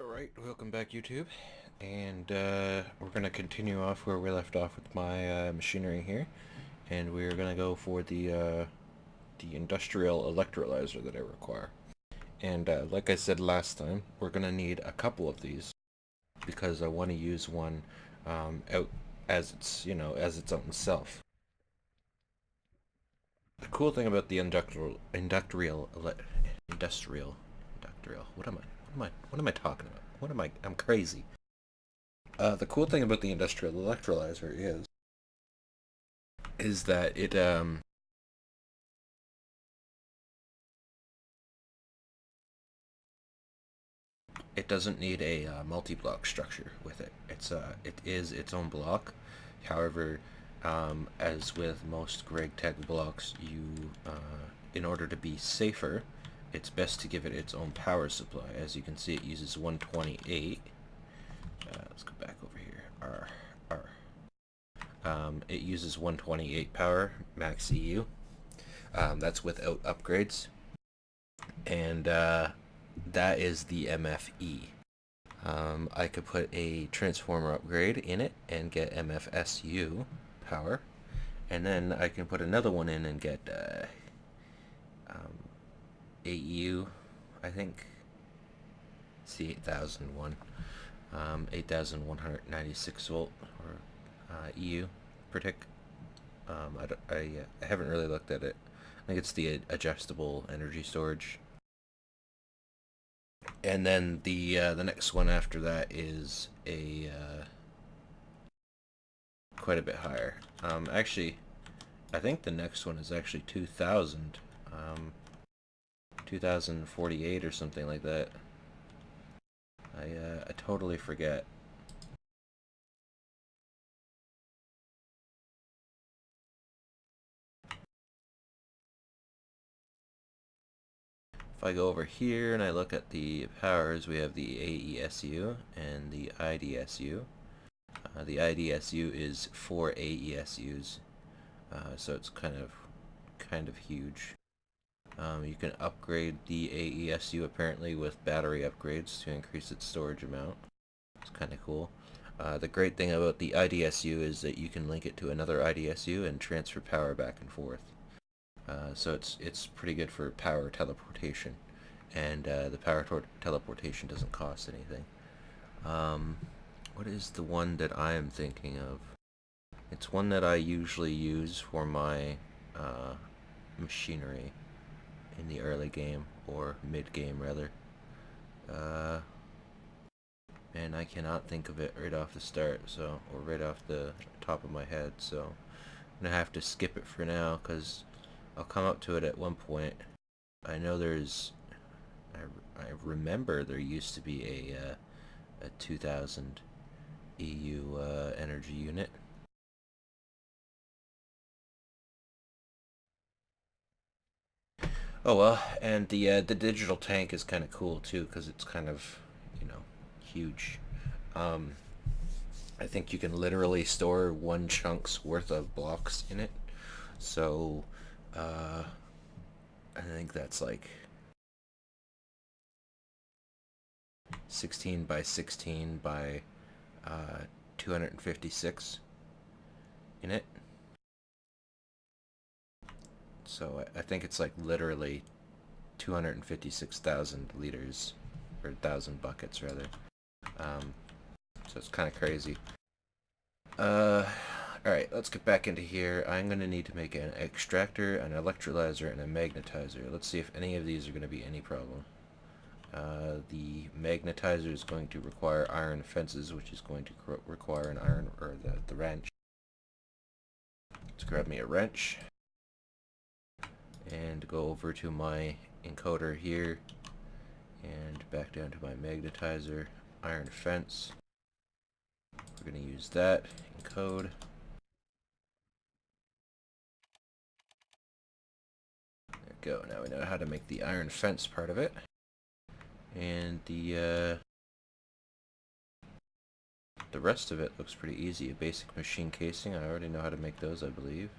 Alright, welcome back YouTube, and we're going to continue off where we left off with my machinery here, and we're going to go for the industrial electrolyzer that I require. And like I said last time, we're going to need a couple of these, because I want to use one out as its, as its own self. The cool thing about the industrial, what am I talking about? I'm crazy. The cool thing about the industrial electrolyzer is that it doesn't need a multi-block structure with it. It is its own block. However, as with most Gregtech blocks, in order to be safer, it's best to give it its own power supply. As you can see, it uses 128. Let's go back over here. It uses 128 power, max EU. That's without upgrades. And that is the MFE. I could put a transformer upgrade in it and get MFSU power. And then I can put another one in and get AU, I think. See, 8001. 8196 volt or EU per tick. I haven't really looked at it. I think it's the adjustable energy storage. And then the next one after that is a quite a bit higher. Actually, I think the next one is actually 2000, 2048 or something like that. I totally forget. If I go over here and I look at the powers, we have the AESU and the IDSU. The IDSU is 4 AESUs, so it's kind of huge. You can upgrade the AESU apparently with battery upgrades to increase its storage amount. It's kind of cool. The great thing about the IDSU is that you can link it to another IDSU and transfer power back and forth. So it's pretty good for power teleportation, and the power teleportation doesn't cost anything. What is the one that I am thinking of? It's one that I usually use for my machinery in the early game, or mid-game rather. And I cannot think of it right off the start, or right off the top of my head, so I'm gonna have to skip it for now, because I'll come up to it at one point. I know I remember there used to be a 2000 EU energy unit. Oh well, and the digital tank is kind of cool too, because it's kind of, huge. I think you can literally store one chunk's worth of blocks in it. So, I think that's like 16 by 16 by 256 in it. So I think it's like literally 256,000 liters, or 1,000 buckets rather. So it's kind of crazy. Alright, let's get back into here. I'm going to need to make an extractor, an electrolyzer, and a magnetizer. Let's see if any of these are going to be any problem. The magnetizer is going to require iron fences, which is going to require an iron, or the wrench. Let's grab me a wrench and go over to my encoder here and back down to my magnetizer, iron fence. We're going to use that, encode. There we go. Now we know how to make the iron fence part of it. And the rest of it looks pretty easy. A basic machine casing, I already know how to make those, I believe.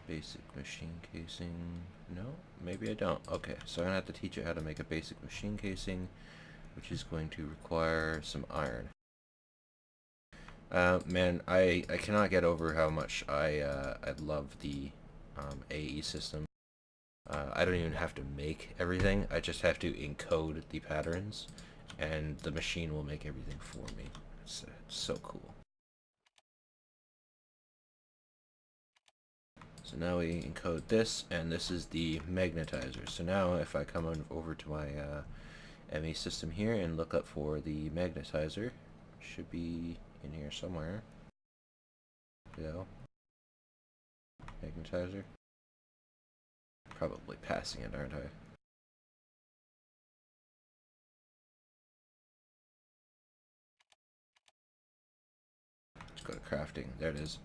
Basic machine casing. No, maybe I don't. Okay, so I'm gonna have to teach it how to make a basic machine casing, which is going to require some iron. Man, I cannot get over how much I love the AE system. I don't even have to make everything. I just have to encode the patterns, and the machine will make everything for me. It's so cool. So now we encode this, and this is the magnetizer. So now if I come on over to my ME system here and look up for the magnetizer, it should be in here somewhere. Go. Magnetizer. Probably passing it, aren't I? Let's go to crafting. There it is.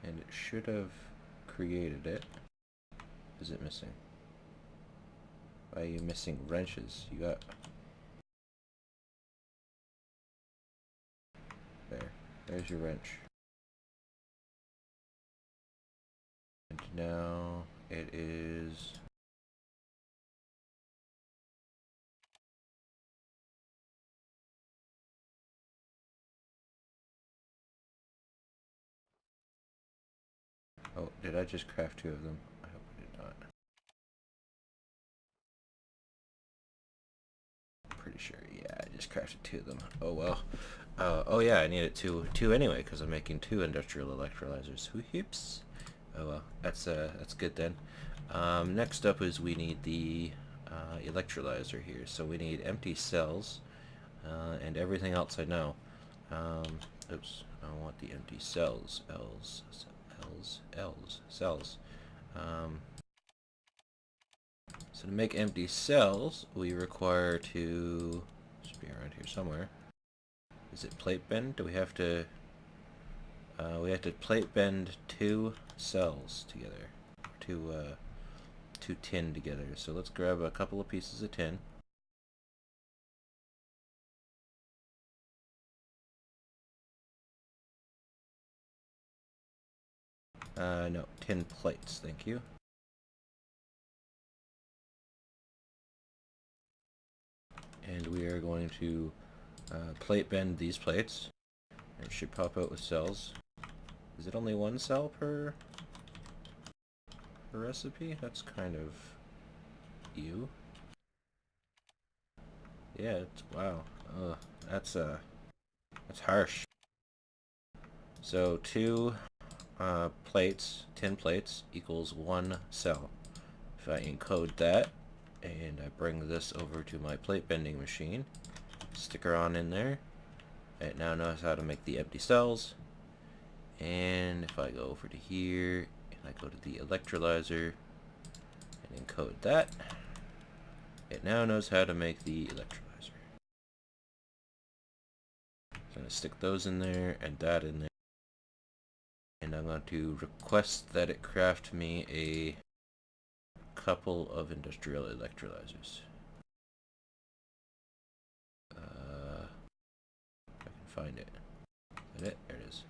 And it should have created it. Is it missing? Why are you missing wrenches? You got... There's your wrench. And now it is... Oh, did I just craft 2 of them? I hope I did not. Pretty sure, yeah, I just crafted 2 of them. Oh well. Oh yeah, I needed two anyway, because I'm making 2 industrial electrolyzers. Whoops. Oh well, that's good then. Next up is we need the electrolyzer here. So we need empty cells, and everything else I know. Oops, I want the empty cells. Cells. So to make empty cells, we require to... should be around here somewhere. Is it plate bend? Do we have to... we have to plate bend 2 cells together. 2 tin together. So let's grab a couple of pieces of tin. No, tin plates, thank you. And we are going to plate bend these plates. It should pop out with cells. Is it only 1 cell per recipe? That's kind of ew. Yeah, it's wow. That's harsh. So 2 plates, tin plates, equals 1 cell. If I encode that, and I bring this over to my plate bending machine, stick her on in there, it now knows how to make the empty cells. And if I go over to here, and I go to the electrolyzer, and encode that, it now knows how to make the electrolyzer. I'm going to stick those in there, and that in there. And I'm going to request that it craft me a couple of industrial electrolyzers. If I can find it. Is that it? There it is.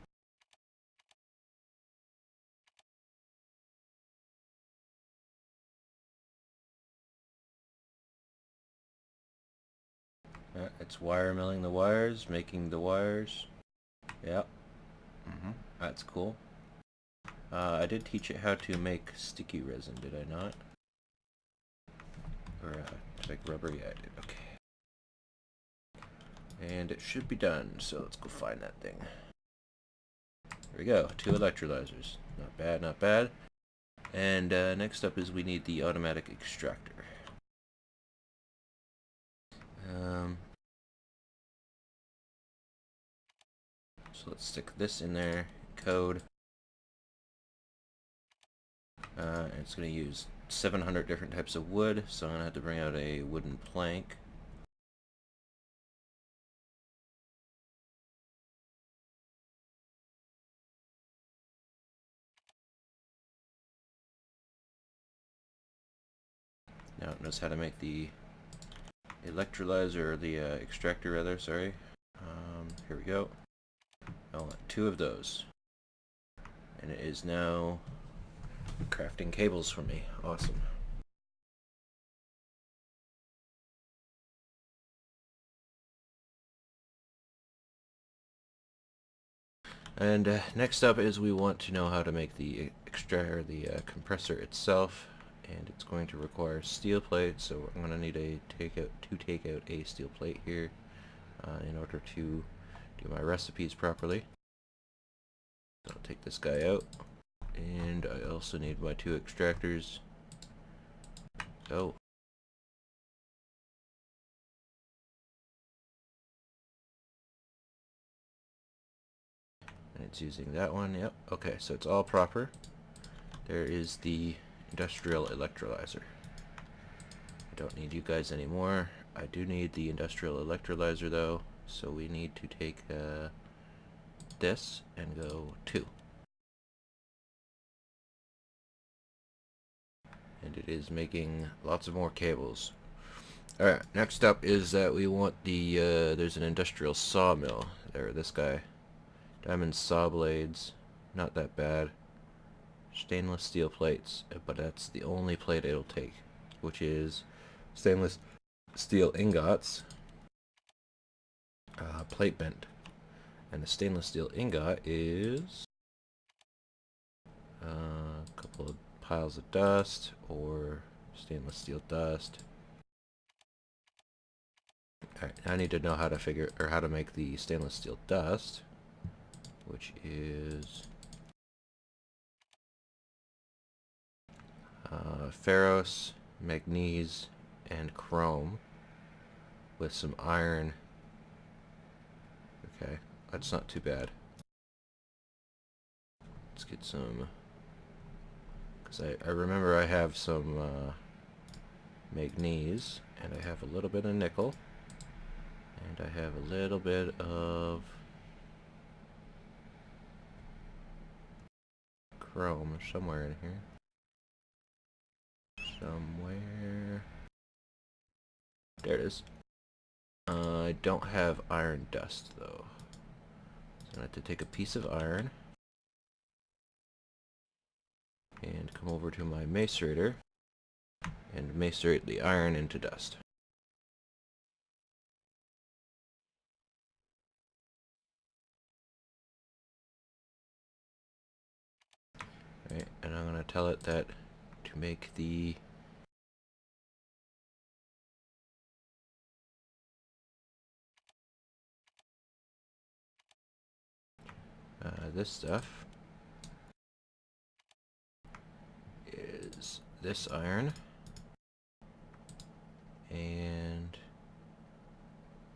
It's wire milling the wires, making the wires. Yep. That's cool. I did teach it how to make sticky resin, did I not? Or to make rubber? Yeah, I did. Okay. And it should be done, so let's go find that thing. There we go, 2 electrolyzers. Not bad, not bad. And next up is we need the automatic extractor. So let's stick this in there, code. And it's going to use 700 different types of wood, so I'm going to have to bring out a wooden plank. Now it knows how to make the electrolyzer, or the extractor rather, sorry. Here we go. I want 2 of those. And it is now crafting cables for me. Awesome. And next up is we want to know how to make the compressor itself, and it's going to require steel plates. So I'm going to need to take out a steel plate here in order to do my recipes properly. So I'll take this guy out, and I also need my 2 extractors. So and it's using that one. Yep. Okay, so it's all proper. There is the industrial electrolyzer. I don't need you guys anymore. I do need the industrial electrolyzer though, so we need to take this and go 2. And it is making lots of more cables. Alright, next up is that we want the, there's an industrial sawmill. There, this guy. Diamond saw blades, not that bad. Stainless steel plates, but that's the only plate it'll take, which is stainless steel ingots, plate bent. And the stainless steel ingot is a couple of piles of dust, or stainless steel dust. Alright, I need to know how to make the stainless steel dust, which is ferrous, manganese, and chrome with some iron. Okay, that's not too bad. Let's get some, because I remember I have some manganese, and I have a little bit of nickel, and I have a little bit of chrome somewhere in here. Somewhere. There it is. I don't have iron dust though. So I have to take a piece of iron and come over to my macerator and macerate the iron into dust. Right, and I'm going to tell it that to make the this stuff is this iron and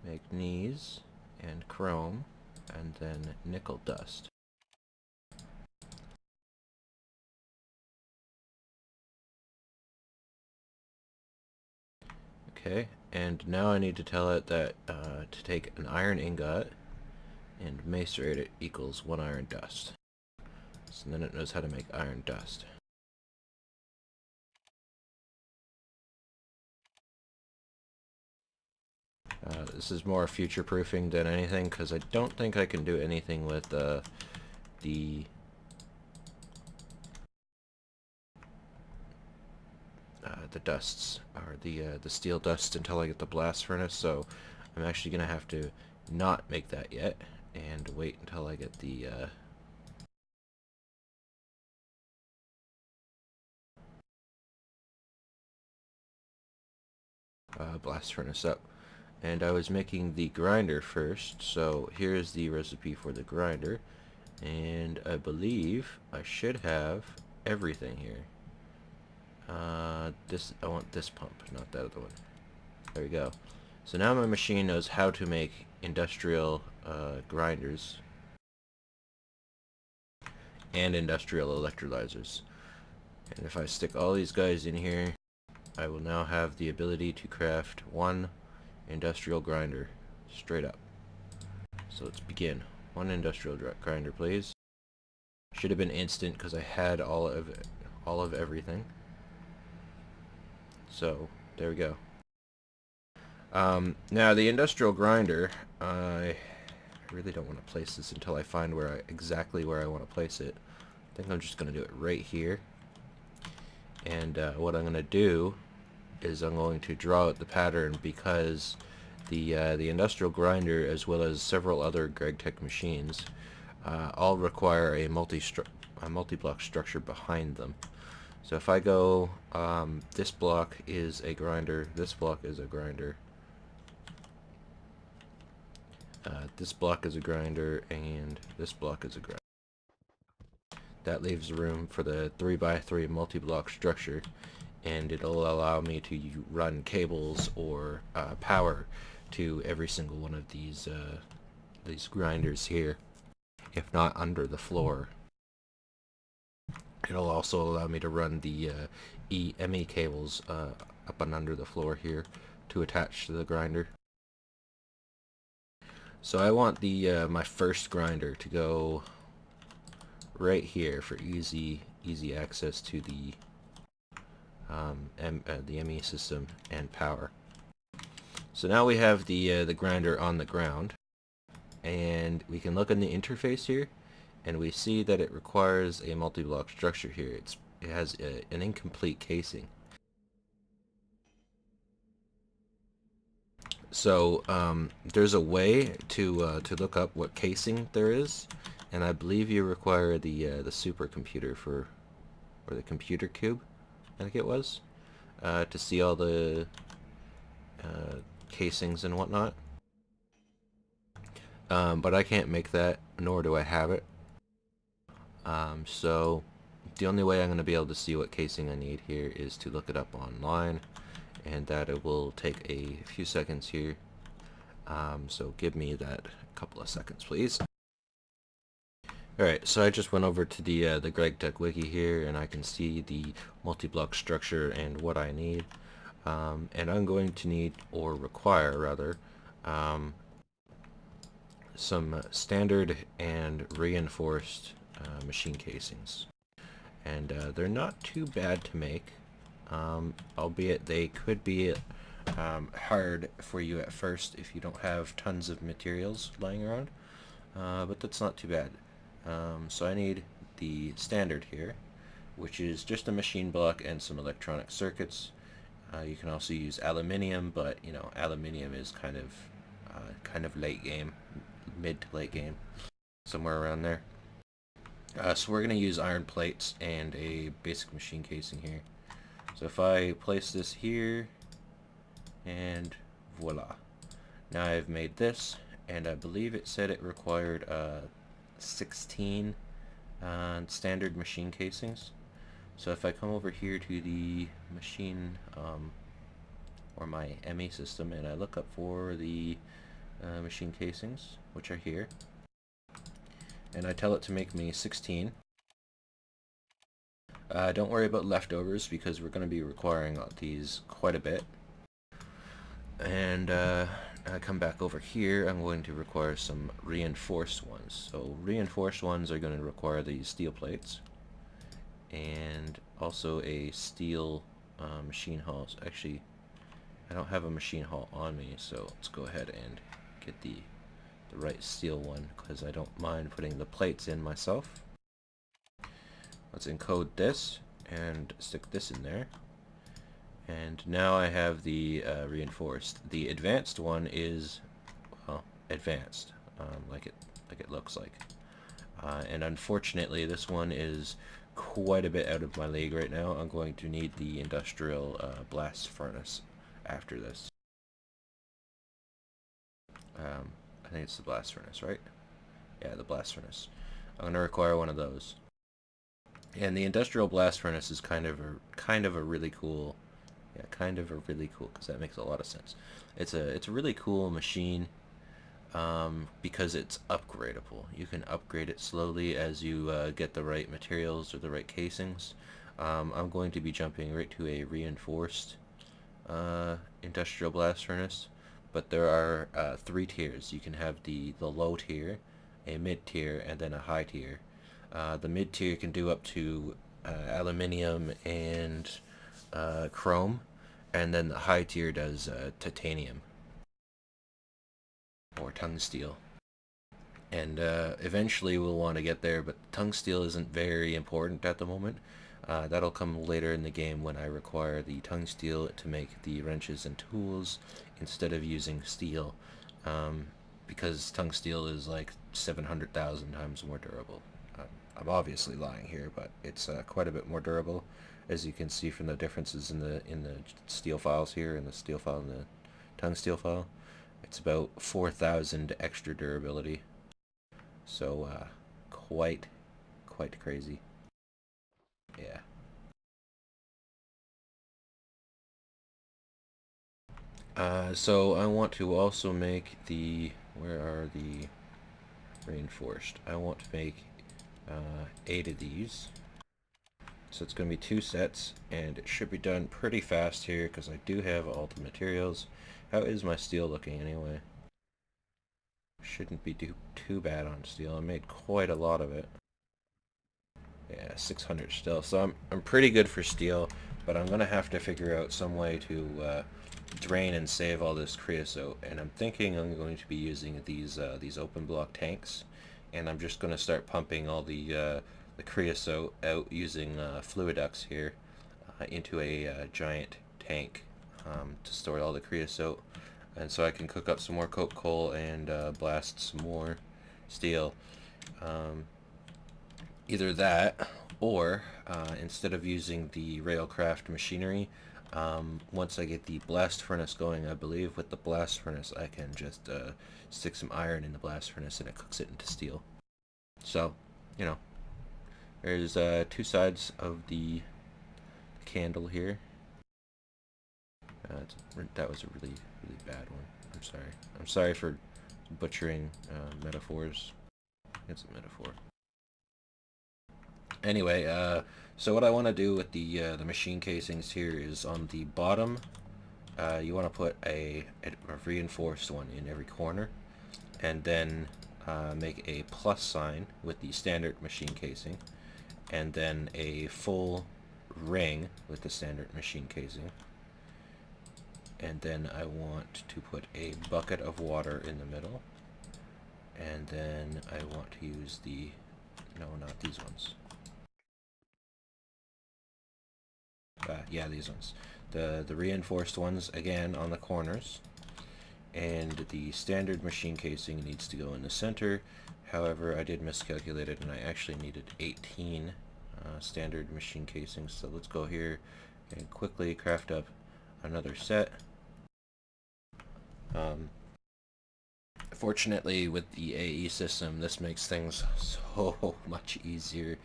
manganese and chrome and then nickel dust. Okay, and now I need to tell it that to take an iron ingot and macerate it equals 1 iron dust. So then it knows how to make iron dust. This is more future-proofing than anything, because I don't think I can do anything with the dusts, or the steel dust, until I get the blast furnace, so I'm actually going to have to not make that yet, and wait until I get the blast furnace up. And I was making the grinder first, so here's the recipe for the grinder, and I believe I should have everything here. I want this pump, not that other one. There we go. So now my machine knows how to make industrial grinders and industrial electrolyzers. And if I stick all these guys in here, I will now have the ability to craft 1 industrial grinder straight up. So let's begin. 1 industrial grinder, please. Should have been instant because I had all of everything. So there we go. Now the industrial grinder, I really don't want to place this until I find exactly where I want to place it. I think I'm just going to do it right here. And what I'm going to do is I'm going to draw out the pattern, because the industrial grinder, as well as several other Gregtech machines, all require a multi-block structure behind them. So if I go, this block is a grinder, this block is a grinder, this block is a grinder, and this block is a grinder. That leaves room for the 3x3 multi-block structure, and it'll allow me to run cables or power to every single one of these grinders here, if not under the floor. It'll also allow me to run the ME cables up and under the floor here to attach to the grinder. So I want the my first grinder to go right here for easy access to the ME system and power. So now we have the grinder on the ground, and we can look in the interface here, and we see that it requires a multi-block structure here. It has an incomplete casing. So there's a way to look up what casing there is, and I believe you require the supercomputer or the computer cube, I think it was, to see all the casings and whatnot. But I can't make that, nor do I have it. So the only way I'm going to be able to see what casing I need here is to look it up online, and that it will take a few seconds here. So give me that couple of seconds, please. Alright, so I just went over to the Gregtech wiki here, and I can see the multi-block structure and what I need. And I'm going to need, or require rather, some standard and reinforced machine casings. And they're not too bad to make, albeit they could be hard for you at first if you don't have tons of materials lying around, but that's not too bad. So I need the standard here, which is just a machine block and some electronic circuits. You can also use aluminium, but you know, aluminium is kind of late game, mid to late game, somewhere around there. So we're going to use iron plates and a basic machine casing here. So if I place this here, and voila. Now I've made this, and I believe it said it required 16 standard machine casings. So if I come over here to the machine, or my ME system, and I look up for the machine casings, which are here, and I tell it to make me 16. Don't worry about leftovers, because we're going to be requiring these quite a bit. And I come back over here, I'm going to require some reinforced ones. So reinforced ones are going to require these steel plates, and also a steel machine hull. Actually, I don't have a machine hull on me, so let's go ahead and get the right steel one, because I don't mind putting the plates in myself. Let's encode this and stick this in there. And now I have the reinforced. The advanced one is, well, advanced, like it looks like. And unfortunately, this one is quite a bit out of my league right now. I'm going to need the industrial blast furnace after this. I think it's the blast furnace, right? Yeah, the blast furnace. I'm going to require one of those. And the industrial blast furnace is kind of a really cool. Yeah, kind of a really cool, because that makes a lot of sense. It's a really cool machine, because it's upgradable. You can upgrade it slowly as you get the right materials or the right casings. I'm going to be jumping right to a reinforced industrial blast furnace, but there are 3 tiers. You can have the low tier, a mid tier, and then a high tier. The mid tier can do up to aluminium and chrome, and then the high tier does titanium. or tungsteel. And eventually we'll want to get there, but tungsteel isn't very important at the moment. That'll come later in the game when I require the tungsteel to make the wrenches and tools instead of using steel, because tungsteel is like 700,000 times more durable. I'm obviously lying here, but it's quite a bit more durable, as you can see from the differences in the steel files here, and the steel file and the tungsteel file. It's about 4,000 extra durability. So quite crazy. Yeah. So I want to also make the, where are the reinforced? I want to make 8 of these. So it's going to be 2 sets, and it should be done pretty fast here because I do have all the materials. How is my steel looking anyway? Shouldn't be too bad on steel. I made quite a lot of it. Yeah, 600 still. So I'm pretty good for steel, but I'm gonna have to figure out some way to drain and save all this creosote. And I'm thinking I'm going to be using these open block tanks, and I'm just gonna start pumping all the creosote out using fluiducts here into a giant tank to store all the creosote, and so I can cook up some more coke coal and blast some more steel. Either that, or instead of using the railcraft machinery, once I get the blast furnace going, I believe with the blast furnace I can just stick some iron in the blast furnace and it cooks it into steel. So, you know, there's 2 sides of the candle here. That was a really bad one. I'm sorry. I'm sorry for butchering metaphors. It's a metaphor. Anyway, so what I want to do with the machine casings here is on the bottom, you want to put a reinforced one in every corner, and then make a plus sign with the standard machine casing, and then a full ring with the standard machine casing, and then I want to put a bucket of water in the middle, and then I want to use the, no, not these ones. Yeah, these ones. The reinforced ones, again, on the corners. And the standard machine casing needs to go in the center. However, I did miscalculate it, and I actually needed 18 standard machine casings. So let's go here and quickly craft up another set. Fortunately, with the AE system, this makes things so much easier.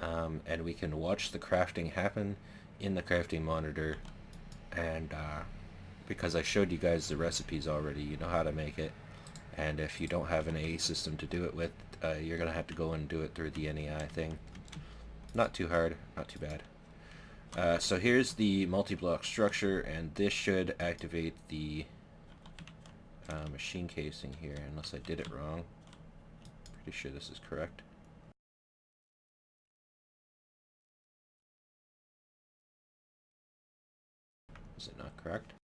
And we can watch the crafting happen in the crafting monitor, and because I showed you guys the recipes already, you know how to make it. And if you don't have an AE system to do it with, you're gonna have to go and do it through the NEI thing. Not too hard, not too bad. So here's the multi-block structure, and this should activate the machine casing here, unless I did it wrong. Pretty sure this is correct. Is it not correct?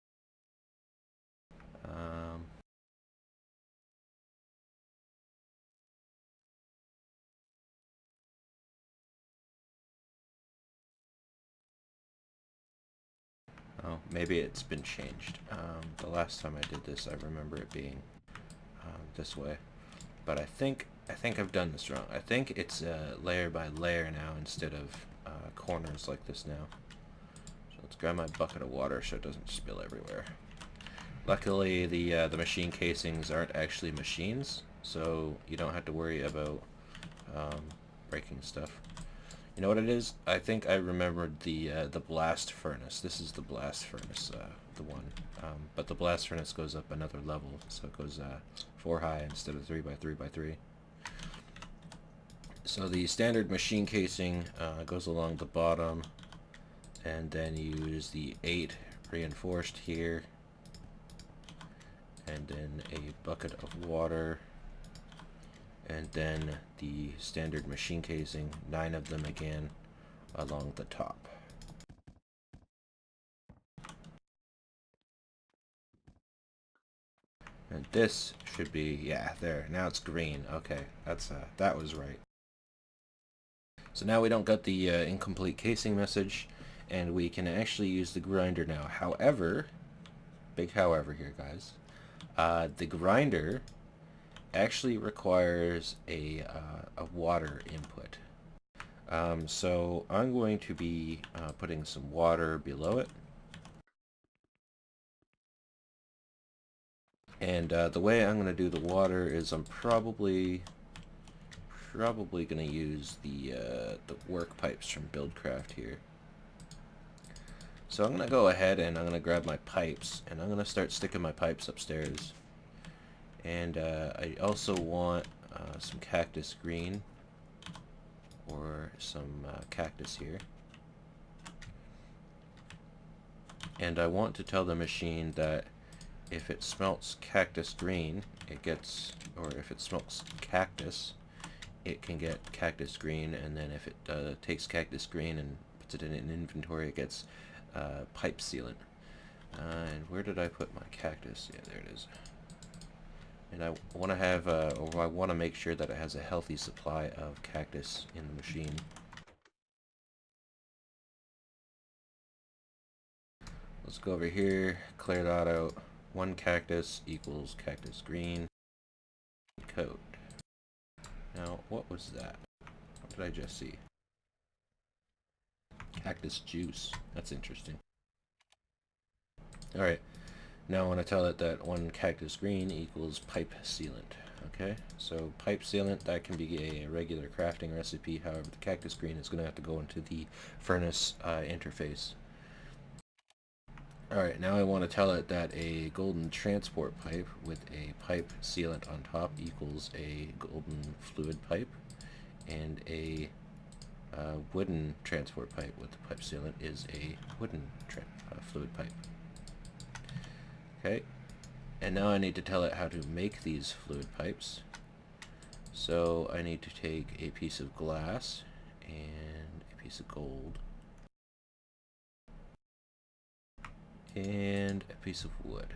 Oh, maybe it's been changed. The last time I did this, I remember it being this way, but I think I've done this wrong. I think it's layer by layer now instead of corners like this now. So let's grab my bucket of water so it doesn't spill everywhere. Luckily, the machine casings aren't actually machines, so you don't have to worry about breaking stuff. You know what it is? I think I remembered the blast furnace. This is the blast furnace, the one. But the blast furnace goes up another level, so it goes 4 high instead of 3 by 3 by 3. So the standard machine casing goes along the bottom, and then you use the 8 reinforced here, and then a bucket of water, and then the standard machine casing, 9 of them again, along the top. And this should be, yeah, there. Now it's green. Okay, that was right. So now we don't get the incomplete casing message, and we can actually use the grinder now. However, big however here, guys. The grinder actually requires a water input. So I'm going to be putting some water below it. And the way I'm going to do the water is I'm probably going to use the work pipes from BuildCraft here. So I'm going to go ahead and I'm going to grab my pipes, and I'm going to start sticking my pipes upstairs. And I also want some cactus green, or some cactus here. And I want to tell the machine that if it smelts cactus green, it gets, or if it smelts cactus, it can get cactus green, and then if it takes cactus green and puts it in an inventory, it gets pipe sealant. And where did I put my cactus? Yeah, there it is. And I want to have, or I want to make sure that it has a healthy supply of cactus in the machine. Let's go over here, clear that out. 1 cactus equals cactus green. Code. Now, what was that? What did I just see? Cactus juice. That's interesting. Alright. Now I want to tell it that 1 cactus green equals pipe sealant. Okay, so pipe sealant, that can be a regular crafting recipe. However, the cactus green is going to have to go into the furnace interface. Alright, now I want to tell it that a golden transport pipe with a pipe sealant on top equals a golden fluid pipe, and a wooden transport pipe with the pipe sealant is a wooden fluid pipe. Okay, and now I need to tell it how to make these fluid pipes. So I need to take a piece of glass and a piece of gold and a piece of wood.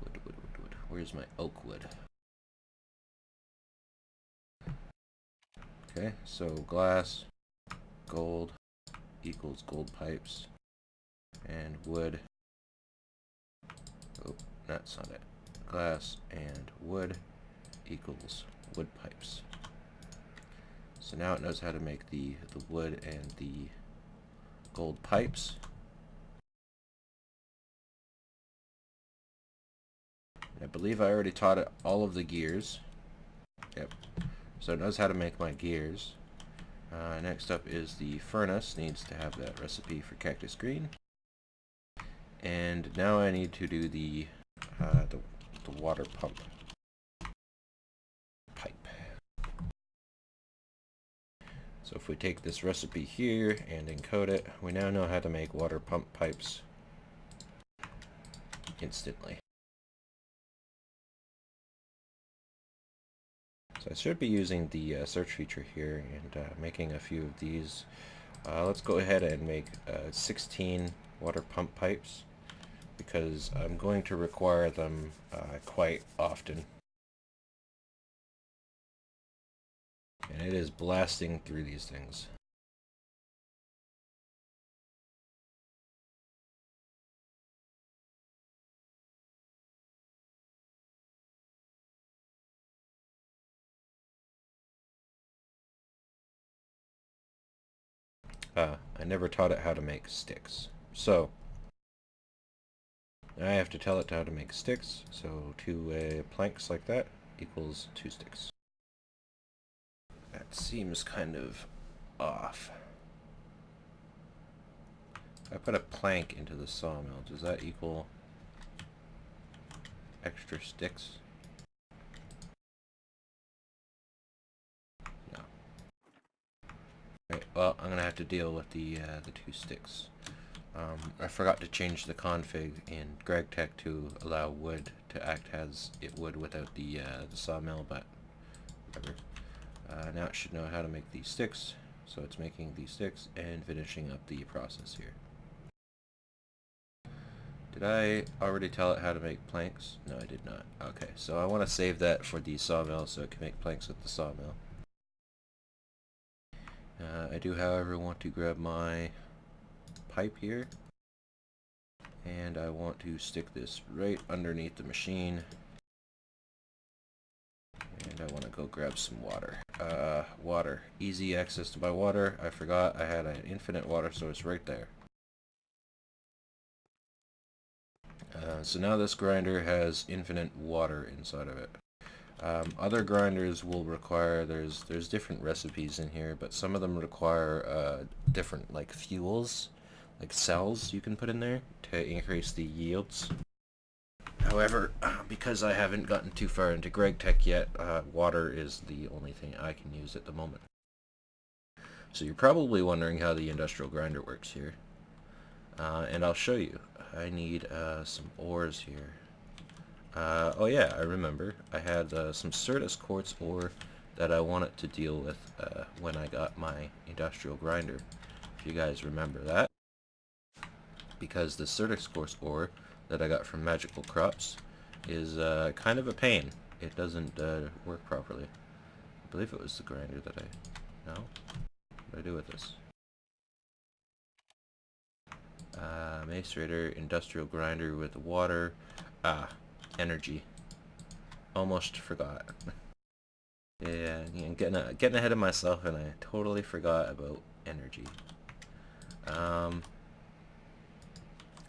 Wood. Where's my oak wood? Okay, so glass, gold equals gold pipes, and wood. Oh, that's not it. Glass and wood equals wood pipes. So now it knows how to make the wood and the gold pipes. I believe I already taught it all of the gears. Yep. So it knows how to make my gears. Next up is the furnace. Needs to have that recipe for cactus green. And now I need to do the water pump pipe. So if we take this recipe here and encode it, we now know how to make water pump pipes instantly. So I should be using the search feature here and making a few of these. Let's go ahead and make 16 water pump pipes, because I'm going to require them quite often. And it is blasting through these things. I never taught it how to make sticks. So I have to tell it how to make sticks. So 2 planks like that equals 2 sticks. That seems kind of off. If I put a plank into the sawmill, does that equal extra sticks? No. Right, well, I'm gonna have to deal with the 2 sticks. I forgot to change the config in Gregtech to allow wood to act as it would without the sawmill, but whatever. Now it should know how to make these sticks, so it's making these sticks and finishing up the process here. Did I already tell it how to make planks? No, I did not. Okay, so I want to save that for the sawmill so it can make planks with the sawmill. I do, however, want to grab my pipe here, and I want to stick this right underneath the machine, and I want to go grab some water. Water. Easy access to my water. I forgot I had an infinite water source right there. So now this grinder has infinite water inside of it. Other grinders will require, there's different recipes in here, but some of them require different like fuels, like cells you can put in there to increase the yields. However, because I haven't gotten too far into Gregtech yet, water is the only thing I can use at the moment. So you're probably wondering how the industrial grinder works here. And I'll show you. I need some ores here. Oh yeah, I remember. I had some Certus quartz ore that I wanted to deal with when I got my industrial grinder. If you guys remember that. Because the Certus quartz ore that I got from MagicalCrops is kind of a pain. It doesn't work properly. I believe it was the grinder that I... No? What do I do with this? Macerator, industrial grinder with water. Energy. Almost forgot. Yeah, getting ahead of myself, and I totally forgot about energy.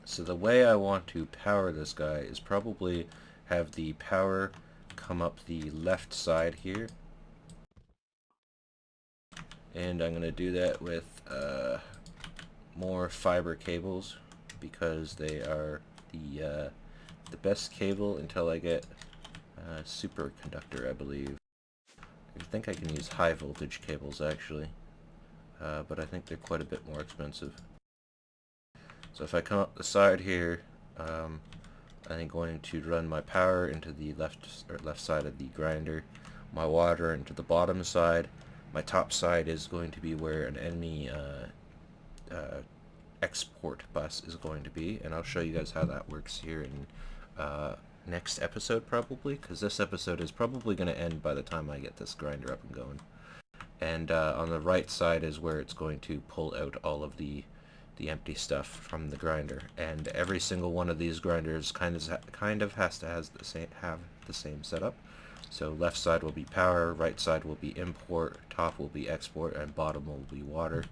So the way I want to power this guy is probably have the power come up the left side here. And I'm going to do that with more fiber cables, because they are the best cable until I get superconductor, I believe. I think I can use high voltage cables actually, but I think they're quite a bit more expensive. So if I come up the side here, I'm going to run my power into the left side of the grinder, my water into the bottom side. My top side is going to be where an enemy export bus is going to be, and I'll show you guys how that works here in next episode probably, because this episode is probably going to end by the time I get this grinder up and going. And on the right side is where it's going to pull out all of the empty stuff from the grinder, and every single one of these grinders kind of has to have the same setup. So left side will be power, right side will be import, top will be export, and bottom will be water,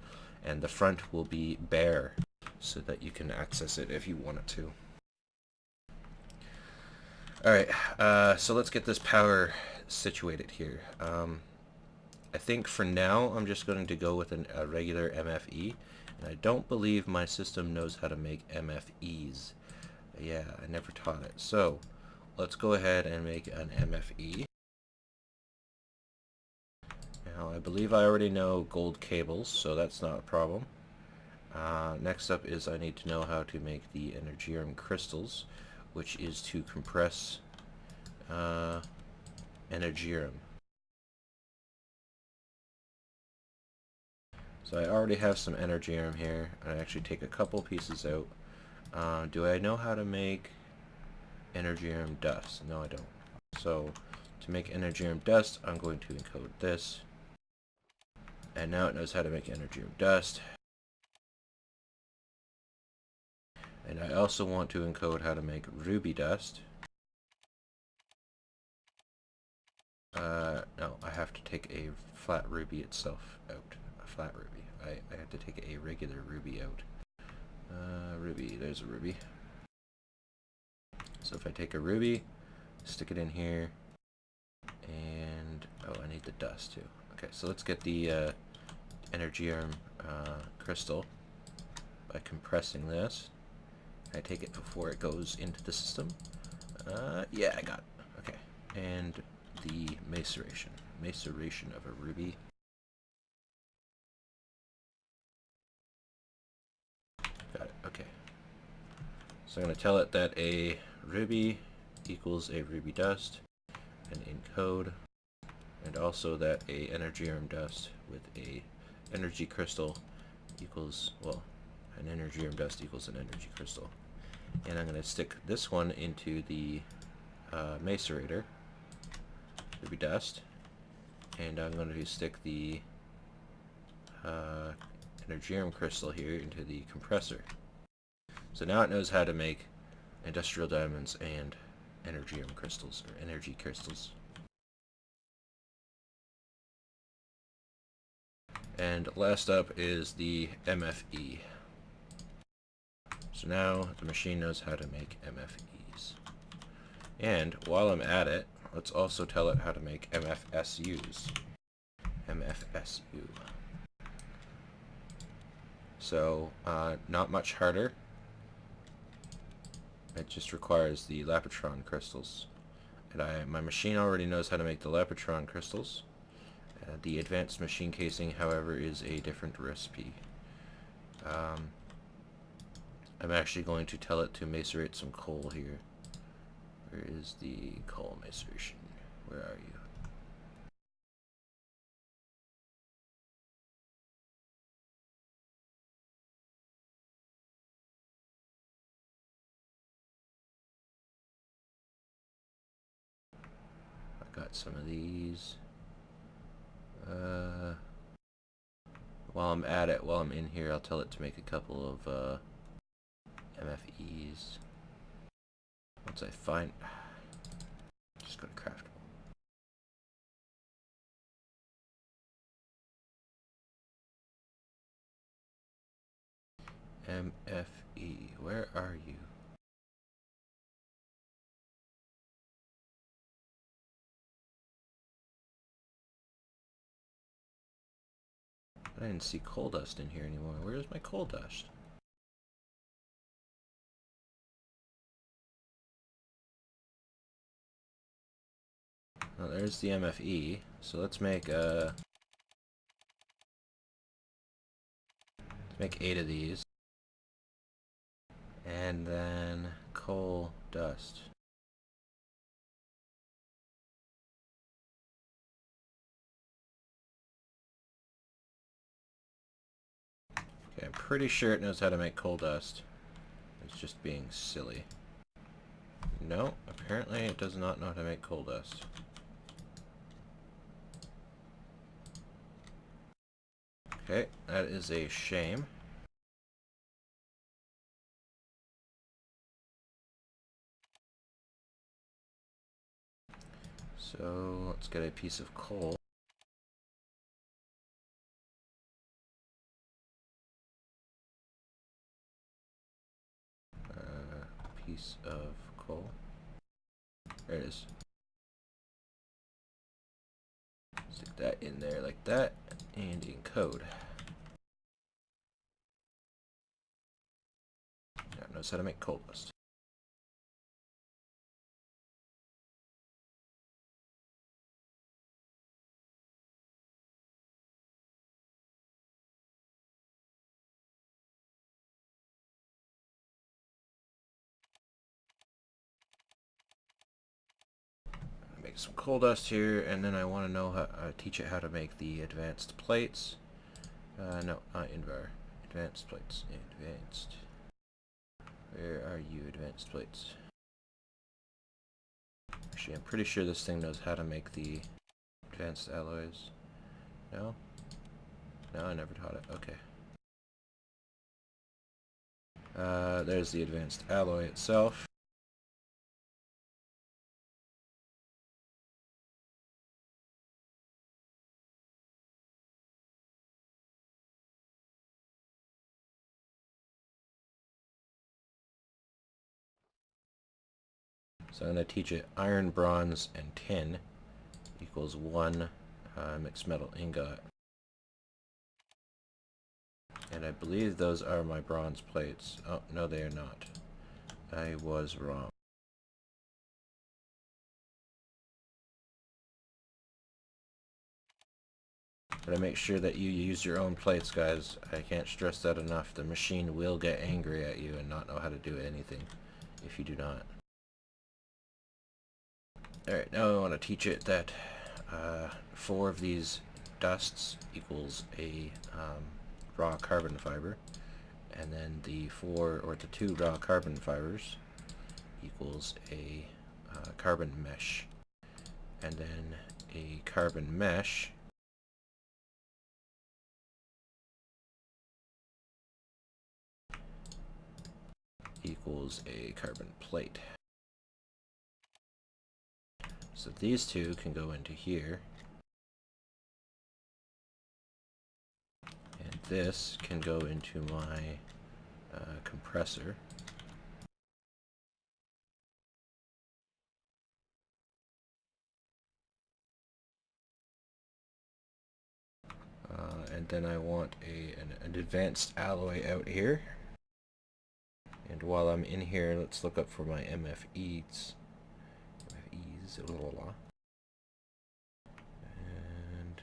and the front will be bare so that you can access it if you want it to. Alright, so let's get this power situated here. I think for now I'm just going to go with a regular MFE, and I don't believe my system knows how to make MFEs. Yeah, I never taught it. So let's go ahead and make an MFE. Now I believe I already know gold cables, so that's not a problem. Next up is I need to know how to make the Energium crystals, which is to compress Energium. So I already have some Energium here. I actually take a couple pieces out. Do I know how to make Energium dust? No, I don't. So to make Energium dust, I'm going to encode this. And now it knows how to make Energium dust. And I also want to encode how to make ruby dust. No, I have to take a flat ruby itself out. A flat ruby. I have to take a regular ruby out. Ruby, there's a ruby. So if I take a ruby, stick it in here, and oh, I need the dust too. Okay, so let's get the Energium crystal by compressing this. I take it before it goes into the system. Yeah, I got it. Okay, and the maceration of a ruby. Got it. Okay. So I'm going to tell it that a ruby equals a ruby dust, and encode, and also that a Energium dust with a energy crystal equals, well, an Energium dust equals an energy crystal. and I'm going to stick this one into the macerator. It'll be dust, and I'm going to stick the Energium crystal here into the compressor. So now it knows how to make industrial diamonds and Energium crystals, or energy crystals. And last up is the MFE. So now the machine knows how to make MFEs. And while I'm at it, let's also tell it how to make MFSUs. MFSU. So, not much harder. It just requires the Lapotron crystals. And my machine already knows how to make the Lapotron crystals. The advanced machine casing, however, is a different recipe. I'm actually going to tell it to macerate some coal here. Where is the coal maceration? Where are you? I got some of these. While I'm at it, while I'm in here, I'll tell it to make a couple of MFEs. Once I find... Just go to craftable. MFE, where are you? I didn't see coal dust in here anymore. Where's my coal dust? Oh, there's the MFE. So let's make 8 of these. And then coal dust. Okay, I'm pretty sure it knows how to make coal dust. It's just being silly. No, apparently it does not know how to make coal dust. Okay, that is a shame. So let's get a piece of coal. Piece of coal. There it is. Stick that in there like that, and encode. Now it knows how to make coal dust. Make some coal dust here, and then I want to know how teach it how to make the advanced plates. No, not Invar. Advanced plates. Advanced. Where are you, advanced plates? Actually, I'm pretty sure this thing knows how to make the advanced alloys. No? No, I never taught it. Okay. There's the advanced alloy itself. So I'm going to teach it iron, bronze, and tin equals 1 mixed metal ingot. And I believe those are my bronze plates. Oh, no they are not. I was wrong. Gotta make sure that you use your own plates, guys. I can't stress that enough. The machine will get angry at you and not know how to do anything if you do not. Alright, now I want to teach it that 4 of these dusts equals a raw carbon fiber, and then the two raw carbon fibers equals a carbon mesh, and then a carbon mesh equals a carbon plate. So these two can go into here, and this can go into my compressor. And then I want an advanced alloy out here. And while I'm in here, let's look up for my MFEs. And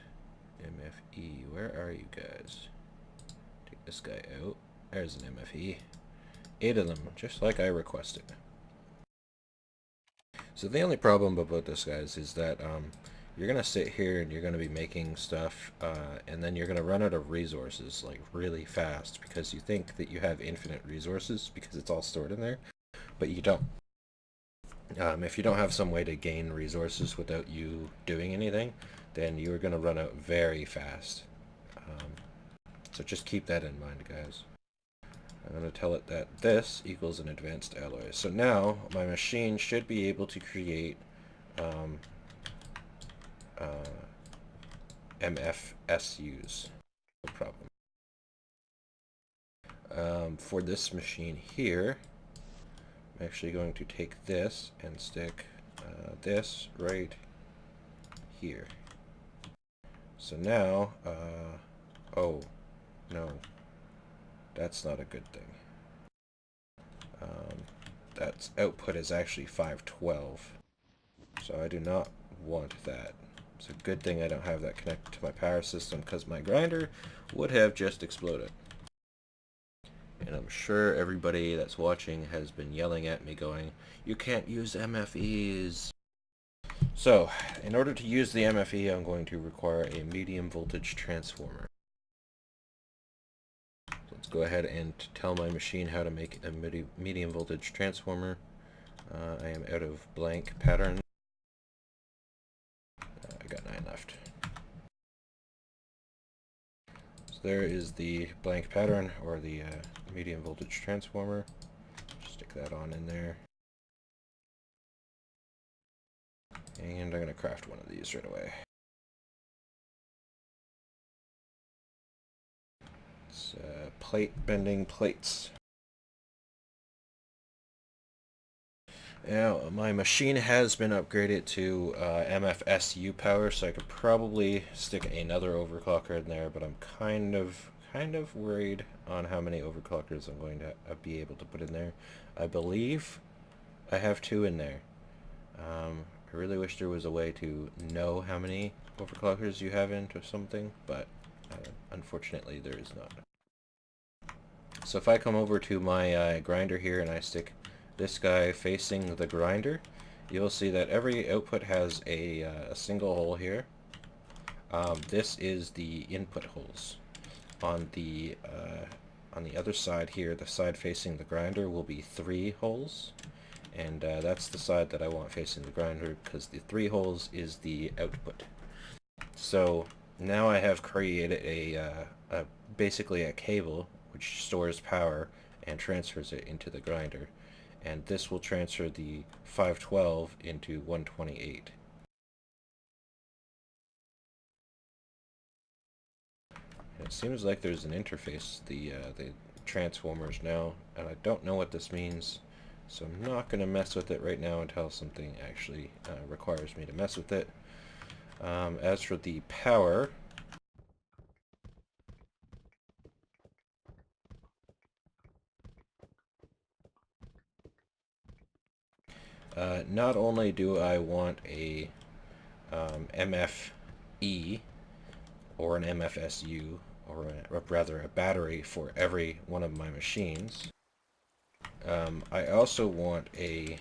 MFE, where are you guys? Take this guy out. There's an MFE. 8 of them, just like I requested. So the only problem about this, guys, is that you're gonna sit here and you're gonna be making stuff, and then you're gonna run out of resources like really fast because you think that you have infinite resources because it's all stored in there, but you don't. If you don't have some way to gain resources without you doing anything, then you're gonna run out very fast. So just keep that in mind, guys. I'm going to tell it that this equals an advanced alloy. So now my machine should be able to create MFSUs. No problem. For this machine here, I'm actually going to take this and stick this right here. So now, oh, no. That's not a good thing. That's output is actually 512. So I do not want that. It's a good thing I don't have that connected to my power system because my grinder would have just exploded. And I'm sure everybody that's watching has been yelling at me going, you can't use MFEs. So, in order to use the MFE, I'm going to require a medium voltage transformer. Let's go ahead and tell my machine how to make a medium voltage transformer. I am out of blank pattern. I got 9 left. So there is the blank pattern, or the medium voltage transformer. Just stick that on in there. And I'm going to craft one of these right away. It's plate bending plates. Now, my machine has been upgraded to MFSU power, so I could probably stick another overclocker in there, but I'm kind of worried on how many overclockers I'm going to be able to put in there. I believe I have 2 in there. I really wish there was a way to know how many overclockers you have into something, but unfortunately there is not. So if I come over to my grinder here and I stick this guy facing the grinder, you'll see that every output has a single hole here. This is the input holes. On the other side here, the side facing the grinder, will be 3 holes. And that's the side that I want facing the grinder because the 3 holes is the output. So now I have created a basically a cable which stores power and transfers it into the grinder, and this will transfer the 512 into 128. And it seems like there's an interface, the transformers now, and I don't know what this means. So I'm not going to mess with it right now until something actually requires me to mess with it. As for the power, not only do I want a MFE or an MFSU, or rather a battery for every one of my machines, I also want a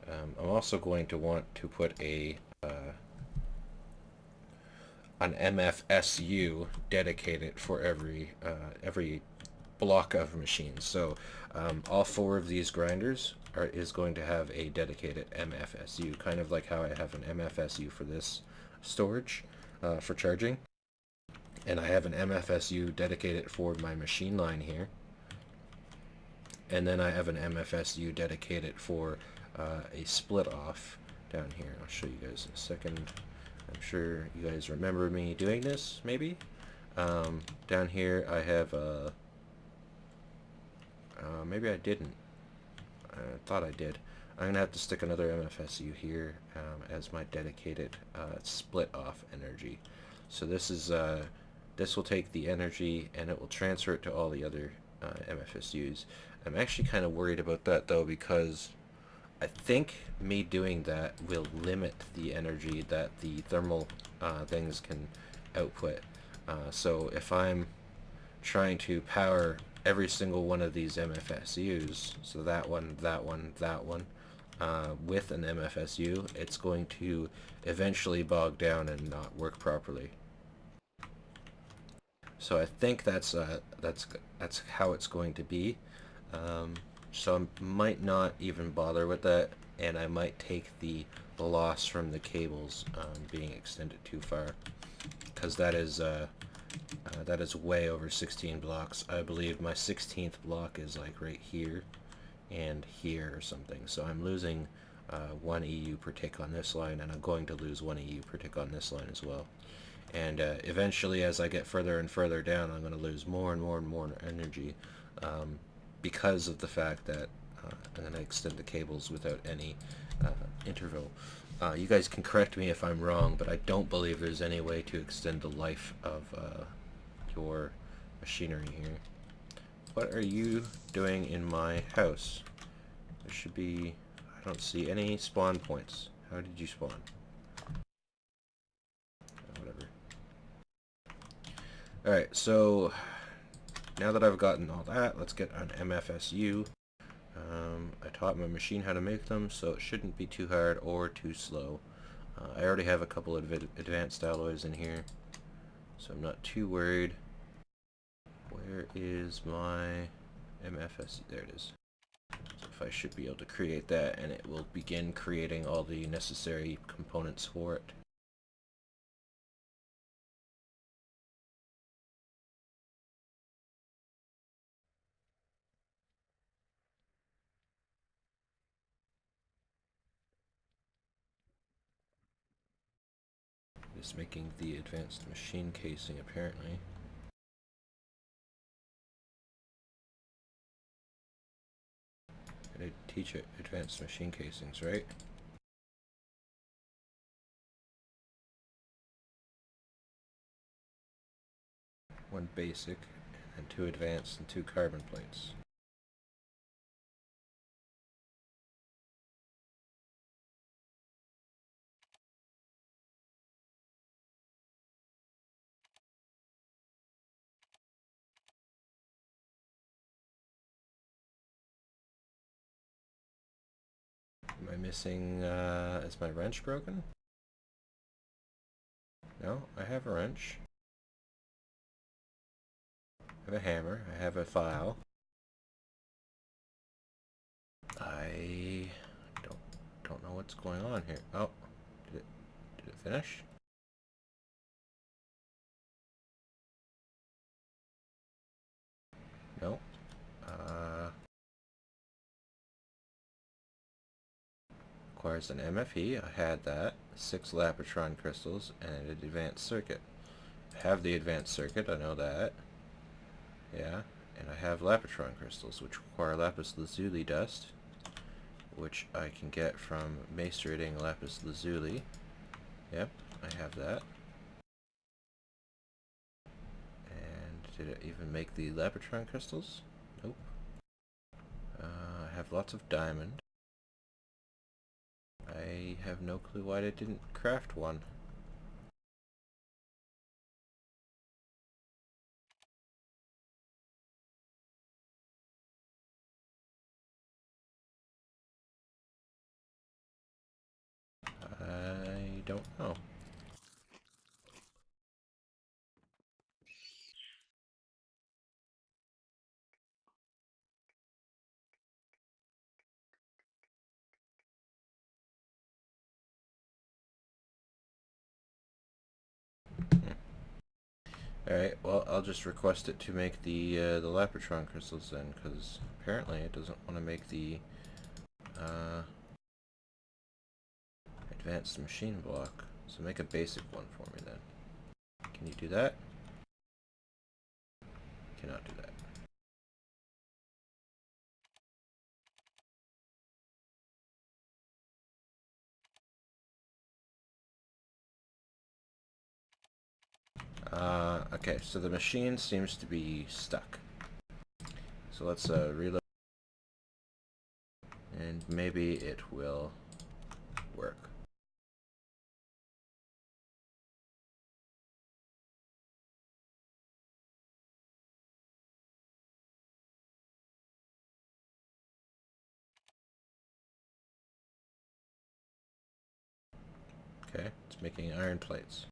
I'm also going to want to put a an MFSU dedicated for every block of machines. So all four of these grinders is going to have a dedicated MFSU, kind of like how I have an MFSU for this storage for charging, and I have an MFSU dedicated for my machine line here, and then I have an MFSU dedicated for a split off down here. I'll show you guys in a second. I'm sure you guys remember me doing this, maybe. Down here I have maybe I didn't. I thought I did. I'm going to have to stick another MFSU here as my dedicated split off energy. So this will take the energy and it will transfer it to all the other MFSUs. I'm actually kind of worried about that though, because I think me doing that will limit the energy that the thermal things can output. So if I'm trying to power every single one of these MFSUs, so that one, that one, that one, with an MFSU, it's going to eventually bog down and not work properly. So I think that's how it's going to be. So I might not even bother with that, and I might take the loss from the cables being extended too far, because that is way over 16 blocks. I believe my 16th block is like right here and here or something. So I'm losing 1 EU per tick on this line, and I'm going to lose 1 EU per tick on this line as well. And eventually, as I get further and further down, I'm going to lose more and more and more energy because of the fact that I'm going to extend the cables without any interval. You guys can correct me if I'm wrong, but I don't believe there's any way to extend the life of your machinery here. What are you doing in my house? There should be... I don't see any spawn points. How did you spawn? Whatever. Alright, so now that I've gotten all that, let's get an MFSU. I taught my machine how to make them, so it shouldn't be too hard or too slow. I already have a couple of advanced alloys in here, so I'm not too worried. Where is my MFSU? There it is. So if I should be able to create that, and it will begin creating all the necessary components for it. Just making the advanced machine casing, apparently. I did teach it advanced machine casings, right? One basic, and 2 advanced, and 2 carbon plates. Am I missing, is my wrench broken? No, I have a wrench. I have a hammer, I have a file. I don't know what's going on here. Oh, did it finish? No. Requires an MFE. I had that. 6 Lapotron crystals and an advanced circuit. I have the advanced circuit, I know that. Yeah, and I have Lapotron crystals, which require lapis lazuli dust, which I can get from macerating lapis lazuli. Yep, I have that. And did it even make the Lapotron crystals? Nope. I have lots of diamond. I have no clue why I didn't craft one. I don't know. Alright, well, I'll just request it to make the Lapotron crystals then, because apparently it doesn't want to make the advanced machine block. So make a basic one for me then. Can you do that? Cannot do that. Okay, so the machine seems to be stuck. So let's reload, and maybe it will work. Okay, it's making iron plates.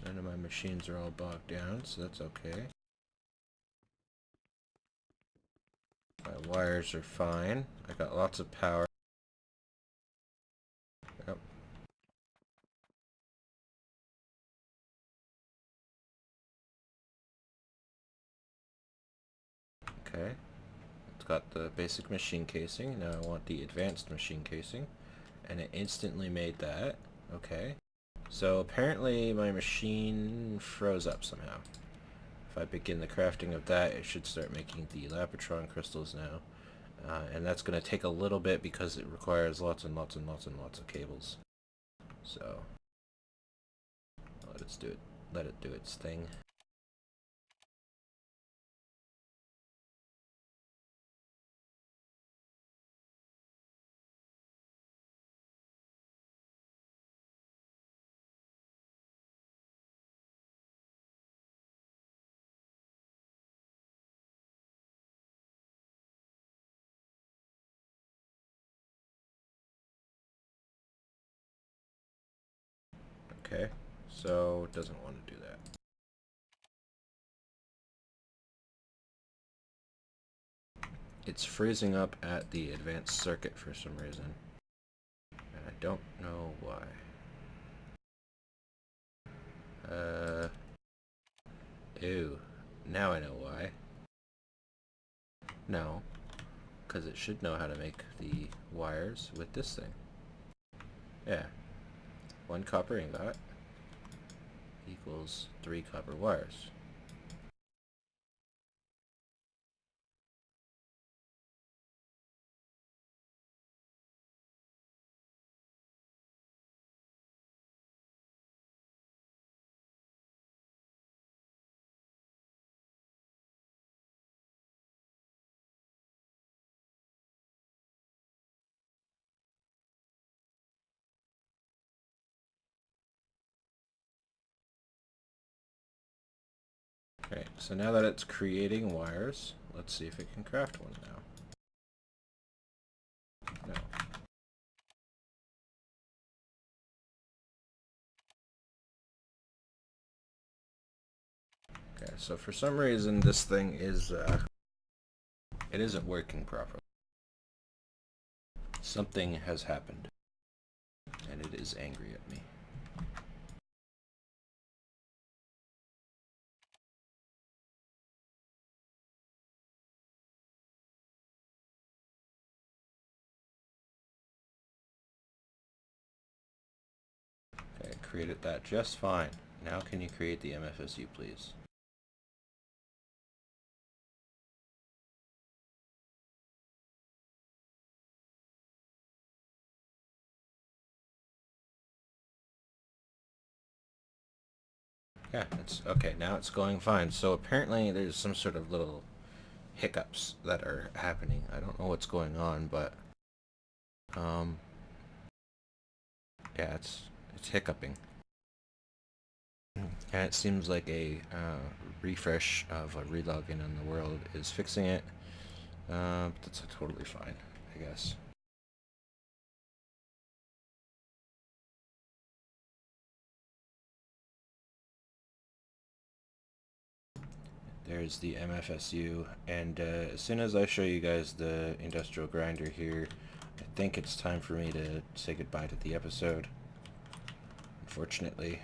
None of my machines are all bogged down, so that's okay. My wires are fine. I got lots of power. Yep. Okay. It's got the basic machine casing. Now I want the advanced machine casing. And it instantly made that. Okay. So apparently my machine froze up somehow. If I begin the crafting of that, it should start making the Lapotron crystals now. And that's going to take a little bit because it requires lots and lots and lots and lots of cables. So let it do its thing. Okay, so it doesn't want to do that. It's freezing up at the advanced circuit for some reason. And I don't know why. Ew. Now I know why. No. Because it should know how to make the wires with this thing. Yeah. 1 copper ingot equals 3 copper wires. Okay, so now that it's creating wires, let's see if it can craft one now. No. Okay, so for some reason this thing is, it isn't working properly. Something has happened, and it is angry at me. Okay, created that just fine. Now can you create the MFSU, please? Yeah, it's okay. Now it's going fine. So apparently there's some sort of little hiccups that are happening. I don't know what's going on, but yeah, it's hiccuping. And it seems like a refresh of a relogin on the world is fixing it. That's totally fine, I guess. There's the MFSU, and as soon as I show you guys the industrial grinder here, I think it's time for me to say goodbye to the episode, unfortunately.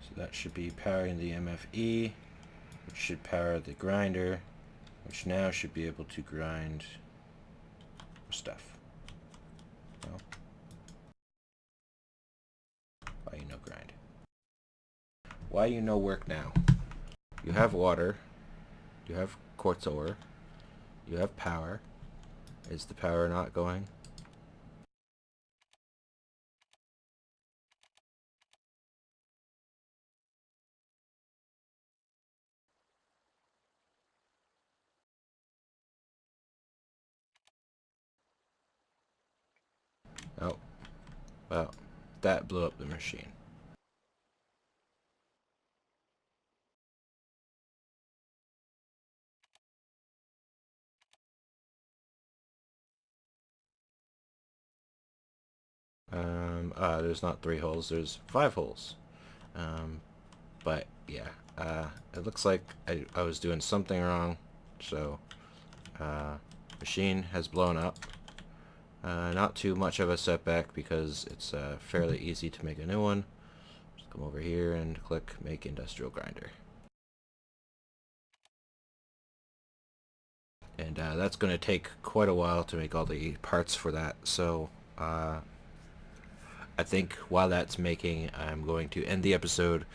So that should be powering the MFE, which should power the grinder, which now should be able to grind stuff. No? Why you no grind? Why you no work now? You have water, you have quartz ore, you have power. Is the power not going? Oh, well, that blew up the machine. There's not 3 holes, there's 5 holes. But yeah, it looks like I was doing something wrong, so machine has blown up. Not too much of a setback because it's fairly easy to make a new one. Just come over here and click Make Industrial Grinder. And that's going to take quite a while to make all the parts for that, so I think while that's making, I'm going to end the episode,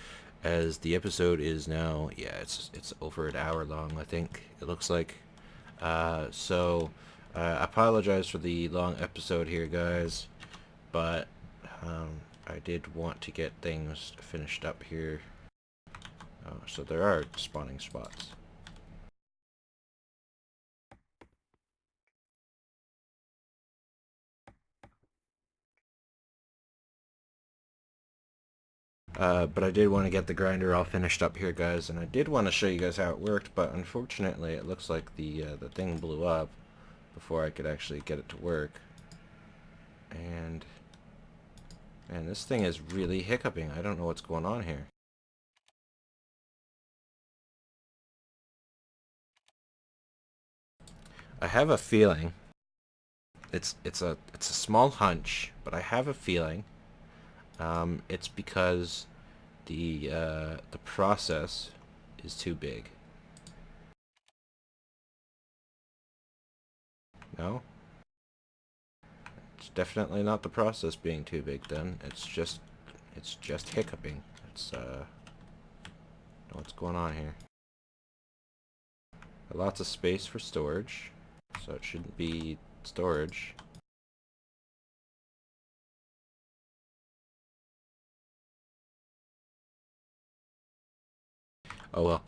as the episode is now, yeah, it's over an hour long, I think it looks like. So I apologize for the long episode here, guys, but I did want to get things finished up here. So there are spawning spots. But I did want to get the grinder all finished up here, guys, and I did want to show you guys how it worked, but unfortunately it looks like the thing blew up before I could actually get it to work. And this thing is really hiccuping. I don't know what's going on here. I have a feeling it's a small hunch, but I have a feeling it's because the process is too big. No? It's definitely not the process being too big then. It's just hiccuping. It's what's going on here. Lots of space for storage, so it shouldn't be storage. Oh well.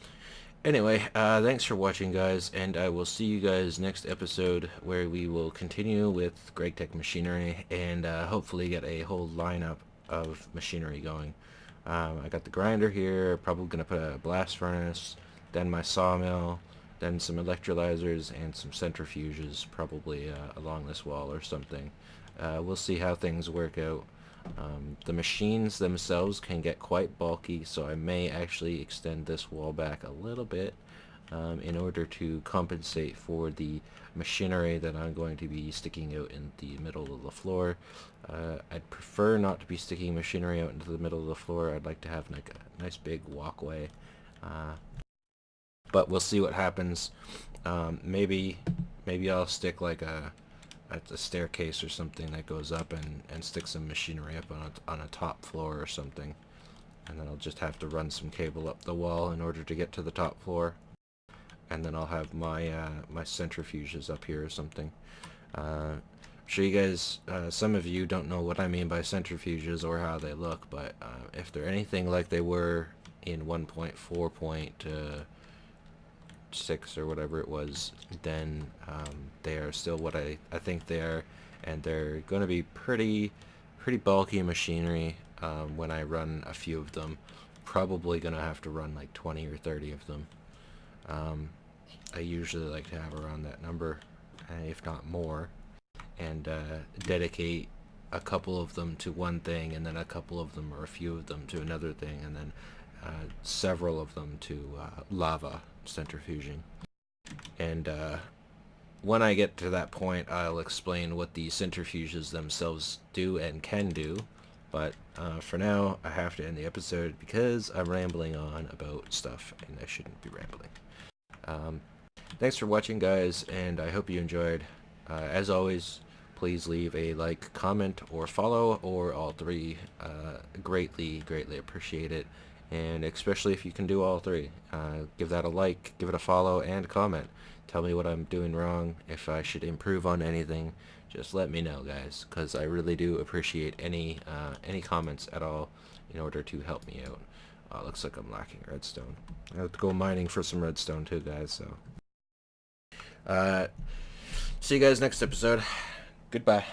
Anyway, thanks for watching, guys, and I will see you guys next episode, where we will continue with Gregtech machinery and hopefully get a whole lineup of machinery going. I got the grinder here, probably going to put a blast furnace, then my sawmill, then some electrolyzers and some centrifuges probably along this wall or something. We'll see how things work out. The machines themselves can get quite bulky, so I may actually extend this wall back a little bit in order to compensate for the machinery that I'm going to be sticking out in the middle of the floor. I'd prefer not to be sticking machinery out into the middle of the floor. I'd like to have like a nice big walkway, but we'll see what happens. Maybe I'll stick like a staircase or something that goes up and stick some machinery up on a top floor or something, and then I'll just have to run some cable up the wall in order to get to the top floor, and then I'll have my my centrifuges up here or something. I'm sure you guys, some of you don't know what I mean by centrifuges or how they look, but if they're anything like they were in 1.4.6 or whatever it was, then they are still what I think they are, and they're going to be pretty bulky machinery when I run a few of them. probably gonna have to run like 20 or 30 of them. I usually like to have around that number, if not more, and dedicate a couple of them to one thing, and then a couple of them or a few of them to another thing, and then several of them to lava centrifuging. And when I get to that point, I'll explain what the centrifuges themselves do and can do. But for now, I have to end the episode because I'm rambling on about stuff, and I shouldn't be rambling. Thanks for watching, guys, and I hope you enjoyed. As always, please leave a like, comment, or follow, or all three. Greatly appreciate it, and especially if you can do all three. Give that a like, give it a follow, and comment. Tell me what I'm doing wrong, if I should improve on anything. Just let me know, guys, because I really do appreciate any comments at all in order to help me out. Looks like I'm lacking redstone. I have to go mining for some redstone too, guys, so. See you guys next episode. Goodbye.